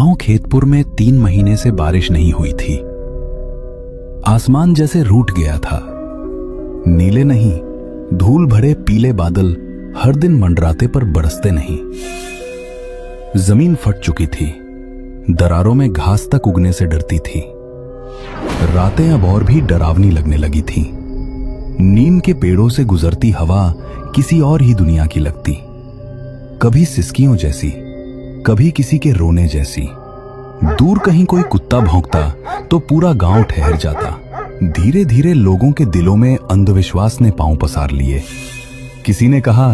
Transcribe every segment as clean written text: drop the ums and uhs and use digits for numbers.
गांव खेतपुर में 3 महीने से बारिश नहीं हुई थी। आसमान जैसे रूठ गया था। नीले नहीं, धूल भरे पीले बादल हर दिन मंडराते पर बरसते नहीं। जमीन फट चुकी थी, दरारों में घास तक उगने से डरती थी। रातें अब और भी डरावनी लगने लगी थीं। नीम के पेड़ों से गुजरती हवा किसी और ही दुनिया की लगती, कभी सिसकियों जैसी, कभी किसी के रोने जैसी। दूर कहीं कोई कुत्ता भौंकता तो पूरा गांव ठहर जाता। धीरे धीरे लोगों के दिलों में अंधविश्वास ने पांव पसार लिए। किसी ने कहा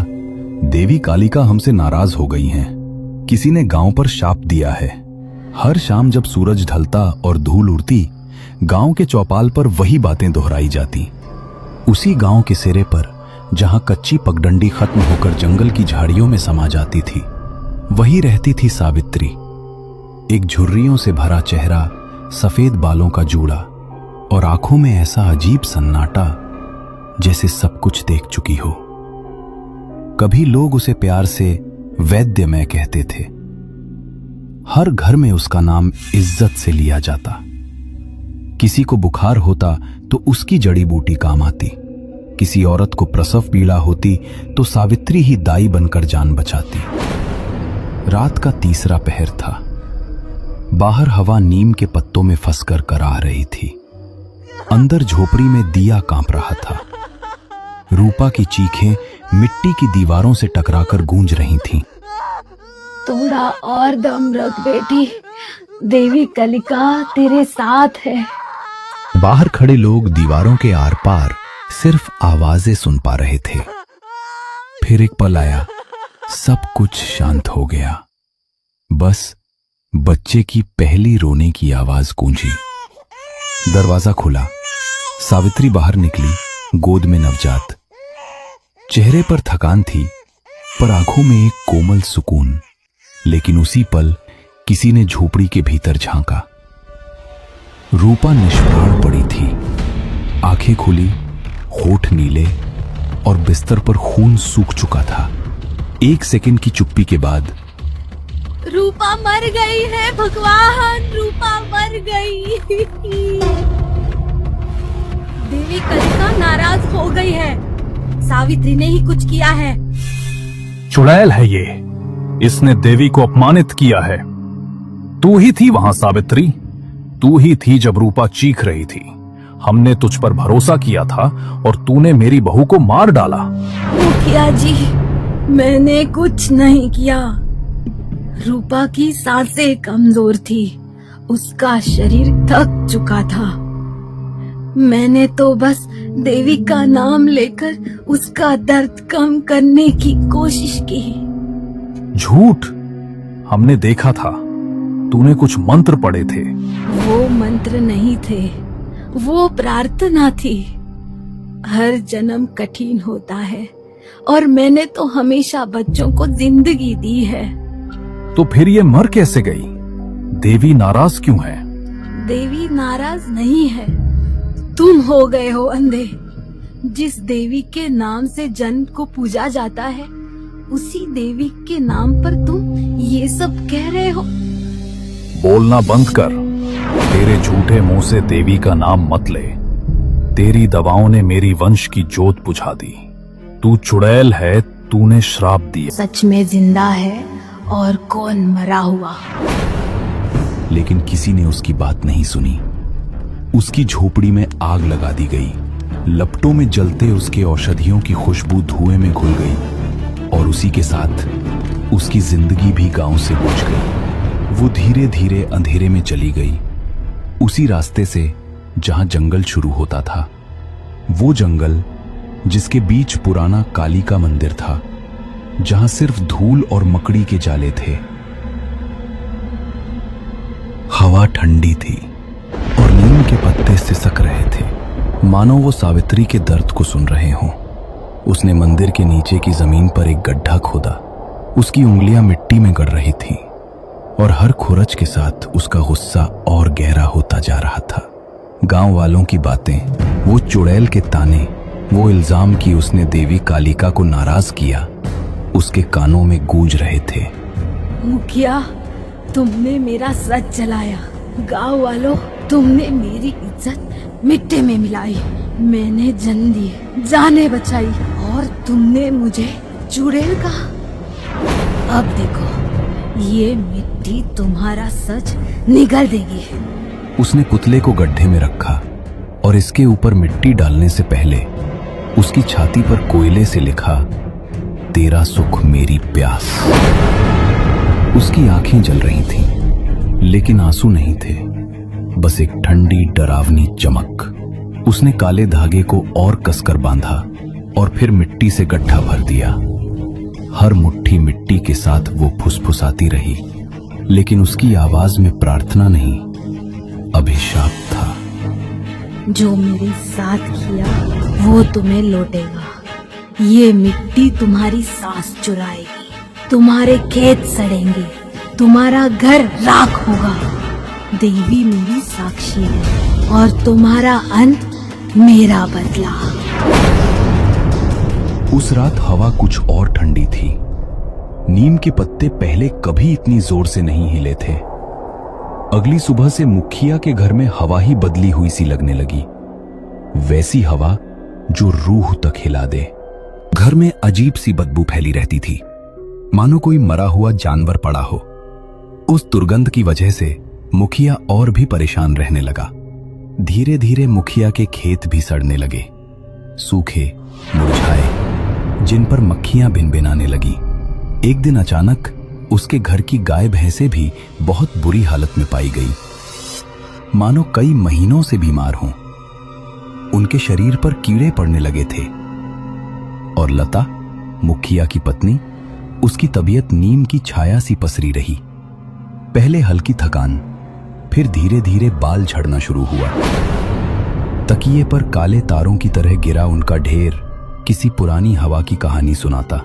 देवी कालिका हमसे नाराज हो गई हैं। किसी ने गांव पर शाप दिया है। हर शाम जब सूरज ढलता और धूल उड़ती, गांव के चौपाल पर वही बातें दोहराई जाती। उसी गांव के सिरे पर जहां कच्ची पगडंडी खत्म होकर जंगल की झाड़ियों में समा जाती थी, वही रहती थी सावित्री। एक झुर्रियों से भरा चेहरा, सफेद बालों का जूड़ा और आंखों में ऐसा अजीब सन्नाटा जैसे सब कुछ देख चुकी हो। कभी लोग उसे प्यार से वैद्यमय कहते थे। हर घर में उसका नाम इज्जत से लिया जाता। किसी को बुखार होता तो उसकी जड़ी बूटी काम आती। किसी औरत को प्रसव पीड़ा होती तो सावित्री ही दाई बनकर जान बचाती। रात का तीसरा पहर था। बाहर हवा नीम के पत्तों में फंसकर कराह रही थी। अंदर झोपड़ी में दिया कांप रहा था। रूपा की चीखें मिट्टी की दीवारों से टकराकर गूंज रही थीं। थोड़ा और दम रख बेटी, देवी कालिका तेरे साथ है। बाहर खड़े लोग दीवारों के आर पार सिर्फ आवाजें सुन पा रहे थे। फिर एक पल आया, सब कुछ शांत हो गया। बस बच्चे की पहली रोने की आवाज गूंजी। दरवाजा खुला, सावित्री बाहर निकली, गोद में नवजात। चेहरे पर थकान थी, पर आंखों में एक कोमल सुकून। लेकिन उसी पल किसी ने झोपड़ी के भीतर झांका। रूपा निष्प्राण पड़ी थी, आंखें खुली, होठ नीले और बिस्तर पर खून सूख चुका था। 1 सेकंड की चुप्पी के बाद, रूपा मर गई है भगवान, रूपा मर गई। देवी कालिका नाराज हो गई है। सावित्री ने ही कुछ किया है। चुड़ैल है ये, इसने देवी को अपमानित किया है। तू ही थी वहां सावित्री, तू ही थी जब रूपा चीख रही थी। हमने तुझ पर भरोसा किया था और तूने मेरी बहू को मार डाला। मुखिया जी, मैंने कुछ नहीं किया। रूपा की सांसें कमजोर थी, उसका शरीर थक चुका था। मैंने तो बस देवी का नाम लेकर उसका दर्द कम करने की कोशिश की। झूठ, हमने देखा था, तूने कुछ मंत्र पढ़े थे। वो मंत्र नहीं थे, वो प्रार्थना थी। हर जन्म कठिन होता है और मैंने तो हमेशा बच्चों को जिंदगी दी है। तो फिर ये मर कैसे गई? देवी नाराज क्यों है? देवी नाराज नहीं है, तुम हो गए हो अंधे। जिस देवी के नाम से जन्म को पूजा जाता है, उसी देवी के नाम पर तुम ये सब कह रहे हो। बोलना बंद कर। तेरे झूठे मुंह से देवी का नाम मत ले। तेरी दवाओं ने मेरी वंश की जोत बुझा दी। तू चुड़ैल है, तूने श्राप दिया। सच में जिंदा है और कौन मरा हुआ। लेकिन किसी ने उसकी बात नहीं सुनी। उसकी झोपड़ी में आग लगा दी गई। लपटों में जलते उसके औषधियों की खुशबू धुएं में घुल गई और उसी के साथ उसकी जिंदगी भी गांव से बुझ गई। वो धीरे धीरे अंधेरे में चली गई, उसी रास्ते से जहां जंगल शुरू होता था। वो जंगल जिसके बीच पुराना काली का मंदिर था, जहां सिर्फ धूल और मकड़ी के जाले थे। हवा ठंडी थी और नीम के पत्ते सिसक रहे थे, मानो वो सावित्री के दर्द को सुन रहे हों। उसने मंदिर के नीचे की जमीन पर एक गड्ढा खोदा। उसकी उंगलियां मिट्टी में गड़ रही थीं और हर खुरच के साथ उसका गुस्सा और गहरा होता जा रहा था। गांव वालों की बातें, वो चुड़ैल के ताने, वो इल्जाम कि उसने देवी कालिका को नाराज किया, उसके कानों में गूंज रहे थे। मुखिया, तुमने मेरा सच जलाया। गांव वालों, तुमने मेरी इज्जत मिट्टी में मिलाई। मैंने जन दिए, जाने बचाई, और तुमने मुझे चुड़ैल कहा। अब देखो, ये मिट्टी तुम्हारा सच निगल देगी। उसने पुतले को गड्ढे में रखा और इसके ऊपर मिट्टी डालने से पहले उसकी छाती पर कोयले से लिखा, तेरा सुख मेरी प्यास। उसकी आंखें जल रही थीं, लेकिन आंसू नहीं थे, बस एक ठंडी डरावनी चमक। उसने काले धागे को और कसकर बांधा और फिर मिट्टी से गड्ढा भर दिया। हर मुट्ठी मिट्टी के साथ वो फुसफुसाती रही, लेकिन उसकी आवाज में प्रार्थना नहीं, अभिशाप था। जो मेरे साथ किया वो तुम्हें लौटेगा। ये मिट्टी तुम्हारी सांस चुराएगी, तुम्हारे खेत सड़ेंगे, तुम्हारा घर राख होगा। देवी मेरी साक्षी है, और तुम्हारा अंत मेरा बदला। उस रात हवा कुछ और ठंडी थी। नीम के पत्ते पहले कभी इतनी जोर से नहीं हिले थे। अगली सुबह से मुखिया के घर में हवा ही बदली हुई सी लगने लगी, वैसी हवा जो रूह तक हिला दे। घर में अजीब सी बदबू फैली रहती थी, मानो कोई मरा हुआ जानवर पड़ा हो। उस दुर्गंध की वजह से मुखिया और भी परेशान रहने लगा। धीरे धीरे मुखिया के खेत भी सड़ने लगे, सूखे, मुरझाए, जिन पर मक्खियां भिनभिनाने लगी। एक दिन अचानक उसके घर की गाय भैंसें भी बहुत बुरी हालत में पाई गई, मानो कई महीनों से बीमार हों। उनके शरीर पर कीड़े पड़ने लगे थे। और लता, मुखिया की पत्नी, उसकी तबीयत नीम की छाया सी पसरी रही। पहले हल्की थकान, फिर धीरे धीरे बाल झड़ना शुरू हुआ। तकिए पर काले तारों की तरह गिरा उनका ढेर किसी पुरानी हवा की कहानी सुनाता।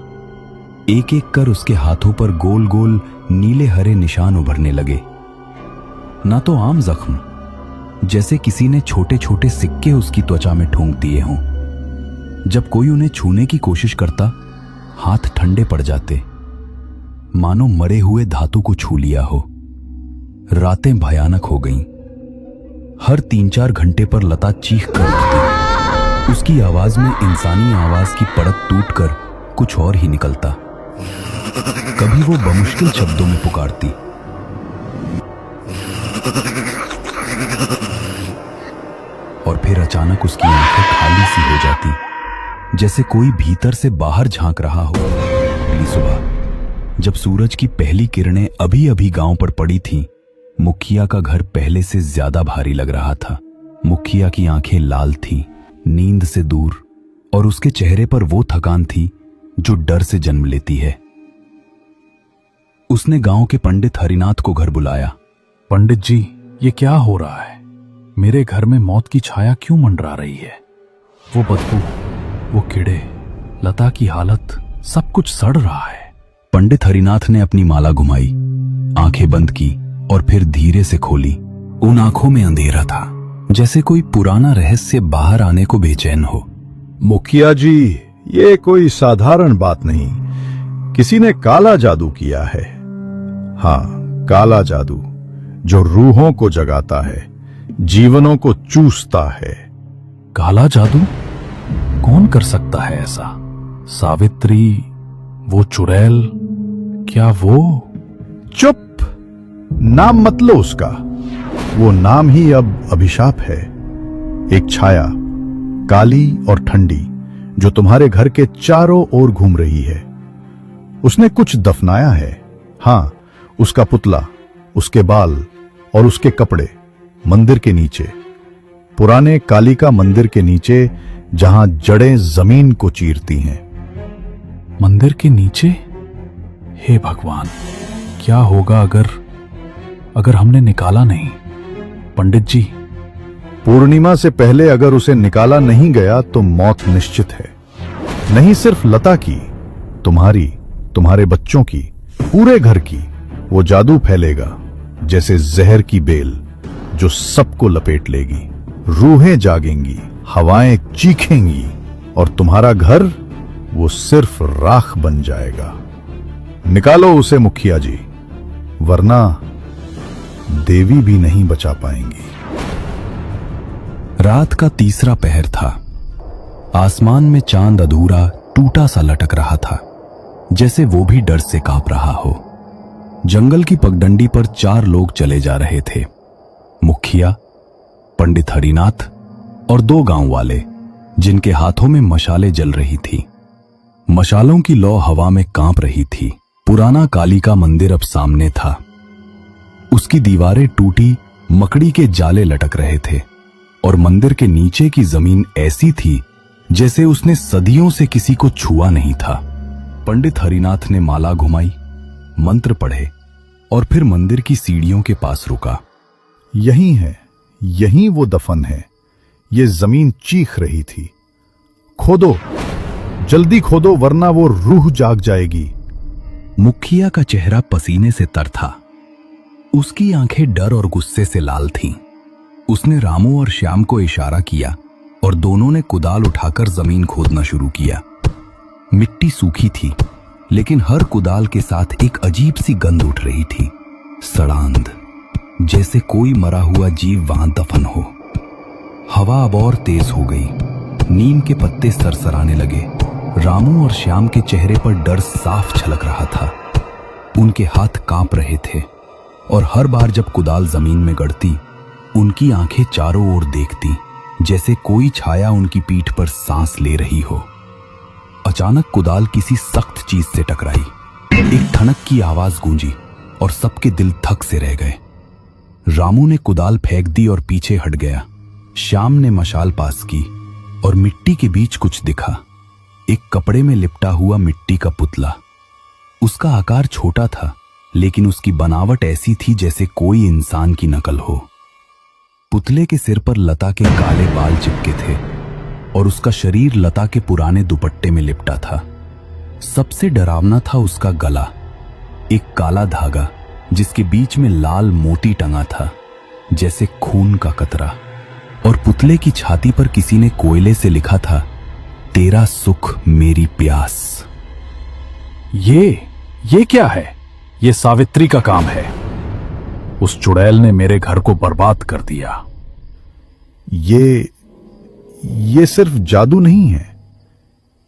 एक एक कर उसके हाथों पर गोल गोल नीले हरे निशान उभरने लगे। ना तो आम जख्म, जैसे किसी ने छोटे छोटे सिक्के उसकी त्वचा में ठोंक दिए हों। जब कोई उन्हें छूने की कोशिश करता, हाथ ठंडे पड़ जाते, मानो मरे हुए धातु को छू लिया हो। रातें भयानक हो गईं। हर 3-4 घंटे पर लता चीख कर उठती। उसकी आवाज में इंसानी आवाज की परत टूटकर कुछ और ही निकलता। कभी वो बमुश्किल शब्दों में पुकारती, और फिर अचानक उसकी आंखें खाली सी हो जाती, जैसे कोई भीतर से बाहर झांक रहा हो। अगली सुबह जब सूरज की पहली किरणें अभी अभी गांव पर पड़ी थीं, मुखिया का घर पहले से ज्यादा भारी लग रहा था। मुखिया की आंखें लाल थीं, नींद से दूर, और उसके चेहरे पर वो थकान थी जो डर से जन्म लेती है। उसने गांव के पंडित हरिनाथ को घर बुलाया। पंडित जी, ये क्या हो रहा है? मेरे घर में मौत की छाया क्यों मंडरा रही है? वो बदबू, वो कीड़े, लता की हालत, सब कुछ सड़ रहा है। पंडित हरिनाथ ने अपनी माला घुमाई, आंखें बंद की और फिर धीरे से खोली। उन आंखों में अंधेरा था, जैसे कोई पुराना रहस्य बाहर आने को बेचैन हो। मुखिया जी, ये कोई साधारण बात नहीं, किसी ने काला जादू किया है। हाँ, काला जादू जो रूहों को जगाता है, जीवनों को चूसता है। काला जादू? कौन कर सकता है ऐसा? सावित्री, वो चुड़ैल, क्या वो? चुप, नाम मत लो उसका। वो नाम ही अब अभिशाप है। एक छाया, काली और ठंडी, जो तुम्हारे घर के चारों ओर घूम रही है। उसने कुछ दफनाया है। हाँ, उसका पुतला, उसके बाल और उसके कपड़े मंदिर के नीचे, पुराने कालिका मंदिर के नीचे, जहां जड़ें जमीन को चीरती हैं। मंदिर के नीचे? हे भगवान, क्या होगा अगर हमने निकाला नहीं? पंडित जी, पूर्णिमा से पहले अगर उसे निकाला नहीं गया तो मौत निश्चित है। नहीं सिर्फ लता की, तुम्हारी, तुम्हारे बच्चों की, पूरे घर की। वो जादू फैलेगा जैसे जहर की बेल, जो सबको लपेट लेगी। रूहें जागेंगी, हवाएं चीखेंगी, और तुम्हारा घर वो सिर्फ राख बन जाएगा। निकालो उसे मुखिया जी, वरना देवी भी नहीं बचा पाएंगी। रात का तीसरा पहर था। आसमान में चांद अधूरा टूटा सा लटक रहा था, जैसे वो भी डर से कांप रहा हो। जंगल की पगडंडी पर 4 लोग चले जा रहे थे, मुखिया, पंडित हरिनाथ और 2 गांव वाले, जिनके हाथों में मशालें जल रही थी। मशालों की लौ हवा में कांप रही थी। पुराना काली का मंदिर अब सामने था। उसकी दीवारें टूटी मकड़ी के जाले लटक रहे थे और मंदिर के नीचे की जमीन ऐसी थी जैसे उसने सदियों से किसी को छुआ नहीं था। पंडित हरिनाथ ने माला घुमाई, मंत्र पढ़े और फिर मंदिर की सीढ़ियों के पास रुका। यही है, यही वो दफन है। ये जमीन चीख रही थी, खोदो, जल्दी खोदो वरना वो रूह जाग जाएगी। मुखिया का चेहरा पसीने से तर था। उसकी आंखें डर और गुस्से से लाल थीं। उसने रामू और श्याम को इशारा किया और दोनों ने कुदाल उठाकर जमीन खोदना शुरू किया। मिट्टी सूखी थी, लेकिन हर कुदाल के साथ एक अजीब सी गंध उठ रही थी, सड़ांध, जैसे कोई मरा हुआ जीव वहां दफन हो। हवा अब और तेज हो गई। नीम के पत्ते सरसराने लगे। रामू और श्याम के चेहरे पर डर साफ झलक रहा था। उनके हाथ कांप रहे थे और हर बार जब कुदाल जमीन में गड़ती, उनकी आंखें चारों ओर देखती, जैसे कोई छाया उनकी पीठ पर सांस ले रही हो। अचानक कुदाल किसी सख्त चीज से टकराई। एक ठनक की आवाज गूंजी और सबके दिल थक से रह गए। रामू ने कुदाल फेंक दी और पीछे हट गया। श्याम ने मशाल पास की और मिट्टी के बीच कुछ दिखा। एक कपड़े में लिपटा हुआ मिट्टी का पुतला। उसका आकार छोटा था, लेकिन उसकी बनावट ऐसी थी जैसे कोई इंसान की नकल हो। पुतले के सिर पर लता के काले बाल चिपके थे और उसका शरीर लता के पुराने दुपट्टे में लिपटा था। सबसे डरावना था उसका गला, एक काला धागा जिसके बीच में लाल मोती टंगा था, जैसे खून का कतरा। और पुतले की छाती पर किसी ने कोयले से लिखा था, तेरा सुख मेरी प्यास। ये क्या है? ये सावित्री का काम है। उस चुड़ैल ने मेरे घर को बर्बाद कर दिया। ये सिर्फ जादू नहीं है,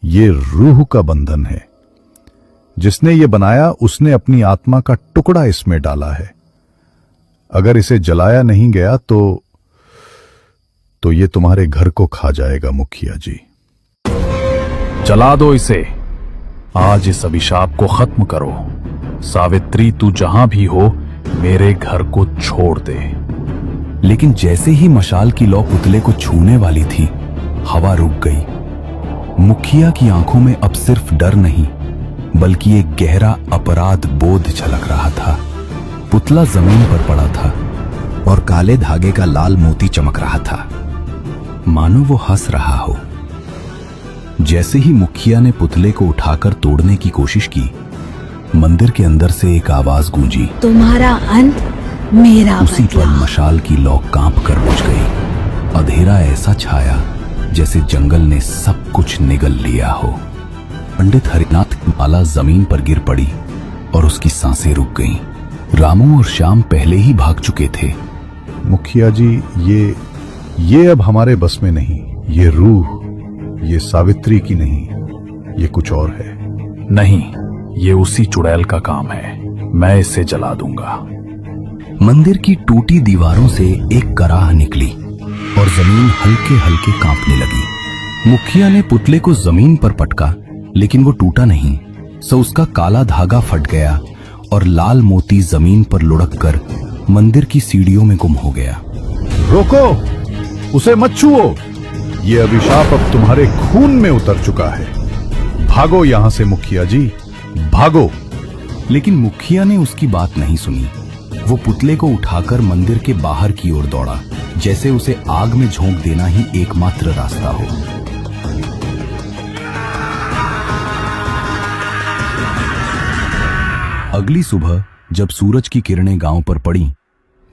ये रूह का बंधन है। जिसने ये बनाया उसने अपनी आत्मा का टुकड़ा इसमें डाला है। अगर इसे जलाया नहीं गया तो ये तुम्हारे घर को खा जाएगा मुखिया जी। जला दो इसे। आज इस अभिशाप को खत्म करो। सावित्री, तू जहां भी हो, मेरे घर को छोड़ दे। लेकिन जैसे ही मशाल की लौ पुतले को छूने वाली थी, हवा रुक गई। मुखिया की आंखों में अब सिर्फ डर नहीं, बल्कि एक गहरा अपराध बोध झलक रहा था। पुतला जमीन पर पड़ा था और काले धागे का लाल मोती चमक रहा था, मानो वो हंस रहा हो। जैसे ही मुखिया ने पुतले को उठाकर तोड़ने की कोशिश की, मंदिर के अंदर से एक आवाज गूंजी, तुम्हारा अंत मेरा उसी बदला। पल मशाल की लौ कांप कर बुझ गई। अधेरा ऐसा छाया जैसे जंगल ने सब कुछ निगल लिया हो। पंडित हरिनाथ की माला जमीन पर गिर पड़ी और उसकी सांसें रुक गईं। रामू और श्याम पहले ही भाग चुके थे। मुखिया जी, ये अब हमारे बस में नहीं। ये रूह, ये सावित्री की नहीं, ये कुछ और है। नहीं, ये उसी चुड़ैल का काम है। मैं इसे जला दूंगा। मंदिर की टूटी दीवारों से एक कराह निकली और जमीन हल्के हल्के कांपने लगी। मुखिया ने पुतले को जमीन पर पटका, लेकिन वो टूटा नहीं। सो उसका काला धागा फट गया और लाल मोती जमीन पर लुढ़ककर मंदिर की सीढ़ियों में गुम हो गया। रोको, उसे मत छुओ। ये अभिशाप अब तुम्हारे खून में उतर चुका है। भागो यहां से मुखिया जी, भागो। लेकिन मुखिया ने उसकी बात नहीं सुनी। वो पुतले को उठाकर मंदिर के बाहर की ओर दौड़ा, जैसे उसे आग में झोंक देना ही एकमात्र रास्ता हो। अगली सुबह जब सूरज की किरणें गांव पर पड़ी,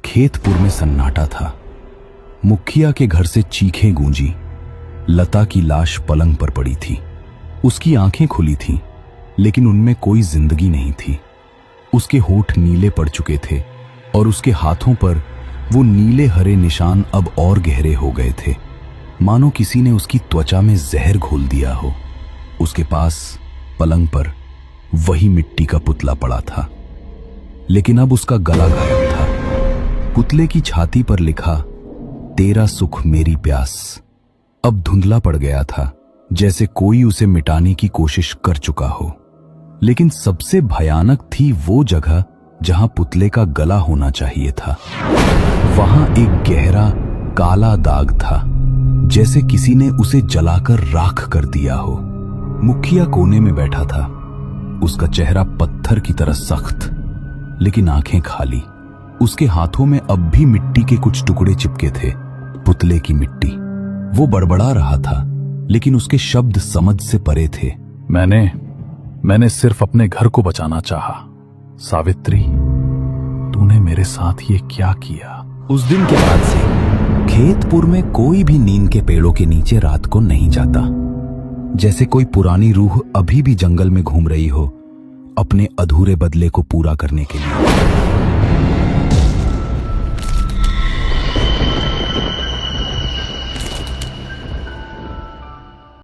खेतपुर में सन्नाटा था। मुखिया के घर से चीखें गूंजी। लता की लाश पलंग पर पड़ी थी। उसकी आंखें खुली थीं, लेकिन उनमें कोई जिंदगी नहीं थी। उसके होठ नीले पड़ चुके थे और उसके हाथों पर वो नीले हरे निशान अब और गहरे हो गए थे, मानो किसी ने उसकी त्वचा में जहर घोल दिया हो। उसके पास पलंग पर वही मिट्टी का पुतला पड़ा था, लेकिन अब उसका गला गायब था। पुतले की छाती पर लिखा, तेरा सुख मेरी प्यास, अब धुंधला पड़ गया था, जैसे कोई उसे मिटाने की कोशिश कर चुका हो। लेकिन सबसे भयानक थी वो जगह जहां पुतले का गला होना चाहिए था। वहां एक गहरा काला दाग था, जैसे किसी ने उसे जलाकर राख कर दिया हो। मुखिया कोने में बैठा था, उसका चेहरा पत्थर की तरह सख्त, लेकिन आंखें खाली। उसके हाथों में अब भी मिट्टी के कुछ टुकड़े चिपके थे, पुतले की मिट्टी। वो बड़बड़ा रहा था, लेकिन उसके शब्द समझ से परे थे। मैंने सिर्फ अपने घर को बचाना चाहा। सावित्री, तूने मेरे साथ ये क्या किया? उस दिन के बाद से खेतपुर में कोई भी नीम के पेड़ों के नीचे रात को नहीं जाता, जैसे कोई पुरानी रूह अभी भी जंगल में घूम रही हो, अपने अधूरे बदले को पूरा करने के लिए।